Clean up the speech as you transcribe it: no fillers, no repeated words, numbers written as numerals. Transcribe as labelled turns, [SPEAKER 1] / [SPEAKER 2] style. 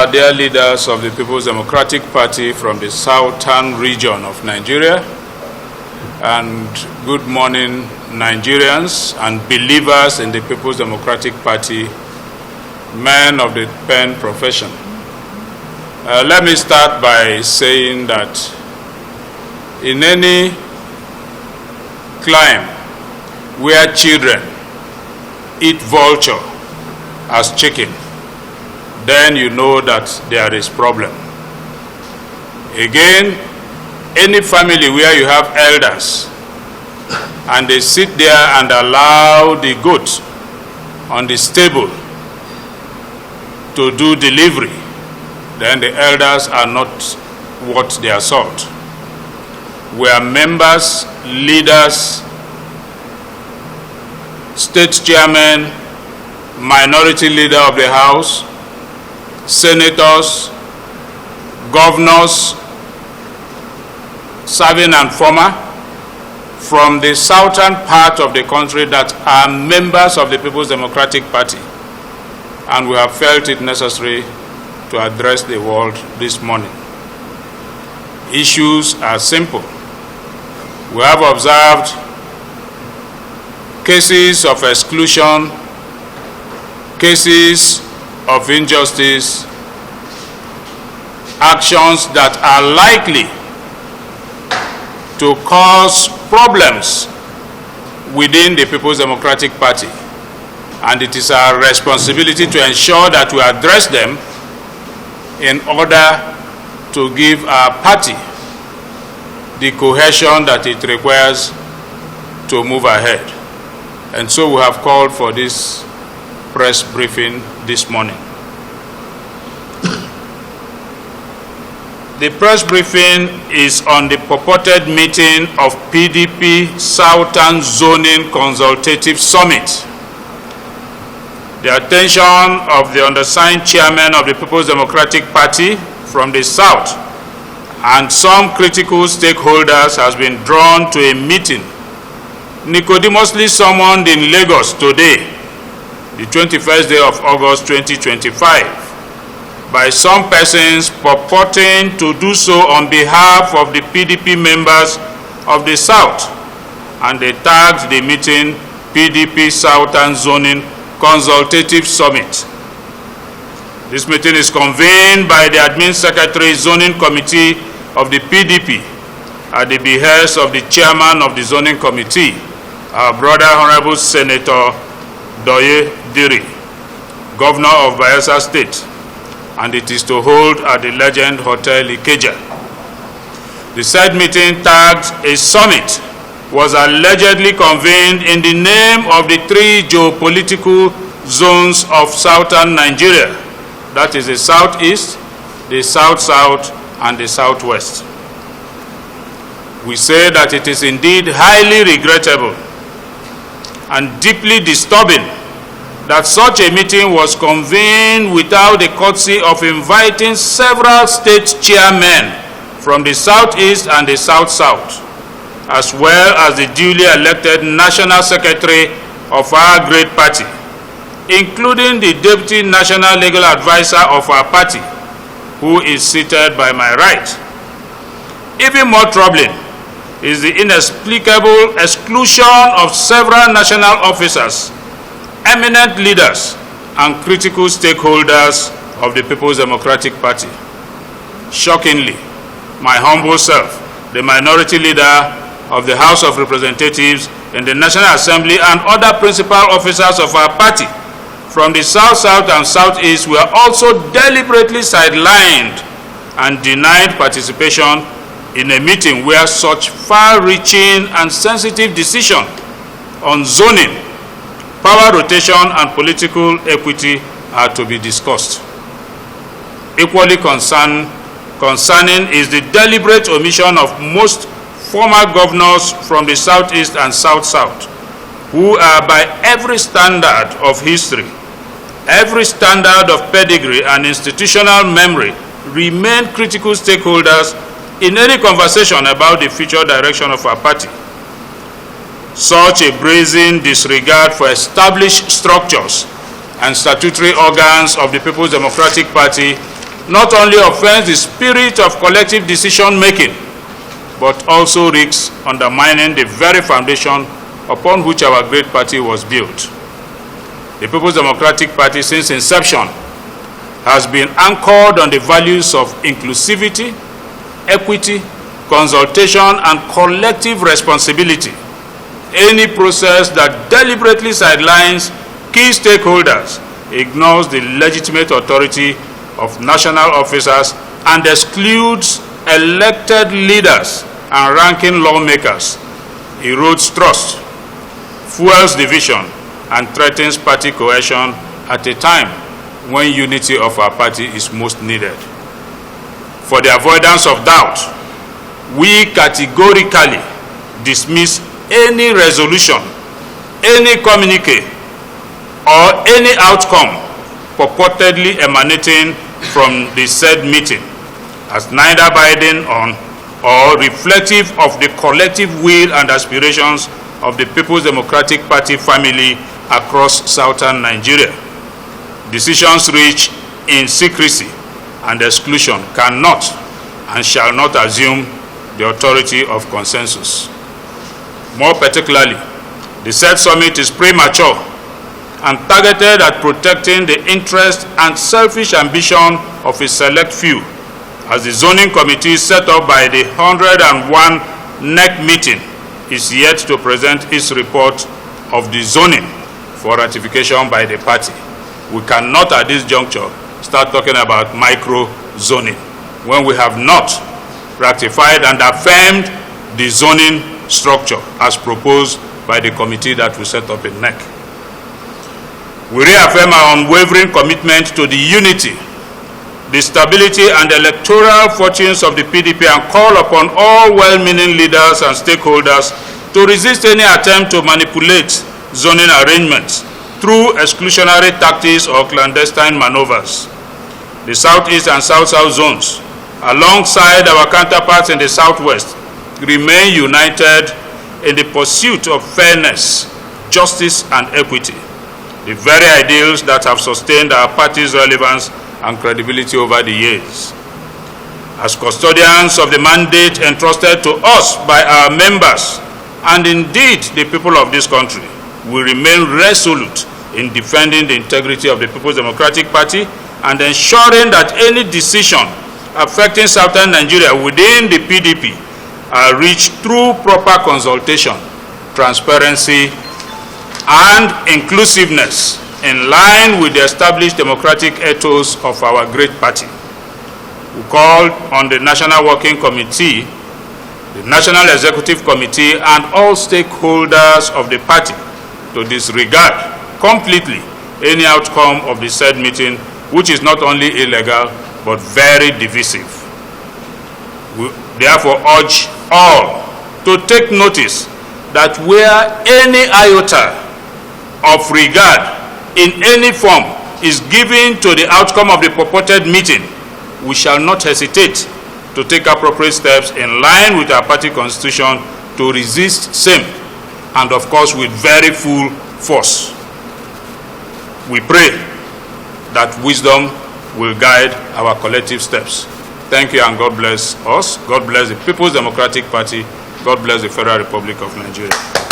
[SPEAKER 1] our dear leaders of the People's Democratic Party from the southern region of Nigeria, and good morning, Nigerians and believers in the People's Democratic Party, men of the pen profession. Let me start by saying that in any clime where children eat vulture as chicken, then you know that there is problem. Again, any family where you have elders and they sit there and allow the goat on the stable to do delivery, then the elders are not worth their salt. We are members, leaders, state chairman, minority leader of the house, senators, governors, serving and former, from the southern part of the country that are members of the People's Democratic Party. And we have felt it necessary to address the world this morning. Issues are simple. We have observed cases of exclusion, cases of injustice, actions that are likely to cause problems within the People's Democratic Party. And it is our responsibility to ensure that we address them in order to give our party the cohesion that it requires to move ahead. And so we have called for this press briefing this morning. The press briefing is on the purported meeting of PDP Southern Zoning Consultative Summit. The attention of the undersigned chairman of the People's Democratic Party from the South and some critical stakeholders has been drawn to a meeting nicodemously summoned in Lagos today, the 21st day of August 2025, by some persons purporting to do so on behalf of the PDP members of the South, and they tagged the meeting PDP Southern Zoning Consultative Summit. This meeting is convened by the Admin Secretary Zoning Committee of the PDP at the behest of the Chairman of the Zoning Committee, our brother Honorable Senator Doye Diri, Governor of Bayelsa State, and it is to hold at the Legend Hotel Ikeja. The said meeting, tagged a summit, was allegedly convened in the name of the three geopolitical zones of southern Nigeria, that is the southeast, the south-south, and the southwest. We say that it is indeed highly regrettable and deeply disturbing that such a meeting was convened without the courtesy of inviting several state chairmen from the southeast and the south-south, as well as the duly elected national secretary of our great party, including the deputy national legal advisor of our party, who is seated by my right. Even more troubling is the inexplicable exclusion of several national officers, eminent leaders, and critical stakeholders of the People's Democratic Party. Shockingly, my humble self, the minority leader of the House of Representatives in the National Assembly, and other principal officers of our party from the south-south and southeast were also deliberately sidelined and denied participation in a meeting where such far-reaching and sensitive decisions on zoning, power rotation, and political equity are to be discussed. Equally concerning is the deliberate omission of most former governors from the southeast and south-south, who are by every standard of history, every standard of pedigree and institutional memory, remain critical stakeholders in any conversation about the future direction of our party. Such a brazen disregard for established structures and statutory organs of the People's Democratic Party not only offends the spirit of collective decision-making, but also risks undermining the very foundation upon which our great party was built. The People's Democratic Party, since inception, has been anchored on the values of inclusivity, equity, consultation, and collective responsibility. Any process that deliberately sidelines key stakeholders, ignores the legitimate authority of national officers, and excludes elected leaders and ranking lawmakers, erodes trust, fuels division, and threatens party cohesion at a time when unity of our party is most needed. For the avoidance of doubt, we categorically dismiss any resolution, any communique, or any outcome purportedly emanating from the said meeting as neither binding on or reflective of the collective will and aspirations of the People's Democratic Party family across southern Nigeria. Decisions reached in secrecy and exclusion cannot and shall not assume the authority of consensus. More particularly, the said summit is premature and targeted at protecting the interest and selfish ambition of a select few, as the zoning committee set up by the 101 NEC meeting is yet to present its report of the zoning for ratification by the party. We cannot at this juncture start talking about micro-zoning when we have not ratified and affirmed the zoning structure as proposed by the committee that we set up in NEC. We reaffirm our unwavering commitment to the unity, the stability, and electoral fortunes of the PDP and call upon all well-meaning leaders and stakeholders to resist any attempt to manipulate zoning arrangements through exclusionary tactics or clandestine maneuvers. The Southeast and South-South zones, alongside our counterparts in the Southwest, remain united in the pursuit of fairness, justice, and equity, the very ideals that have sustained our party's relevance and credibility over the years. As custodians of the mandate entrusted to us by our members, and indeed the people of this country, we remain resolute in defending the integrity of the People's Democratic Party and ensuring that any decision affecting Southern Nigeria within the PDP are reached through proper consultation, transparency, and inclusiveness in line with the established democratic ethos of our great party. We call on the National Working Committee, the National Executive Committee, and all stakeholders of the party to disregard completely any outcome of the said meeting, which is not only illegal but very divisive. We therefore urge all to take notice that where any iota of regard in any form is given to the outcome of the purported meeting, we shall not hesitate to take appropriate steps in line with our party constitution to resist same, and of course with very full force. We pray that wisdom will guide our collective steps. Thank you, and God bless us. God bless the People's Democratic Party. God bless the Federal Republic of Nigeria.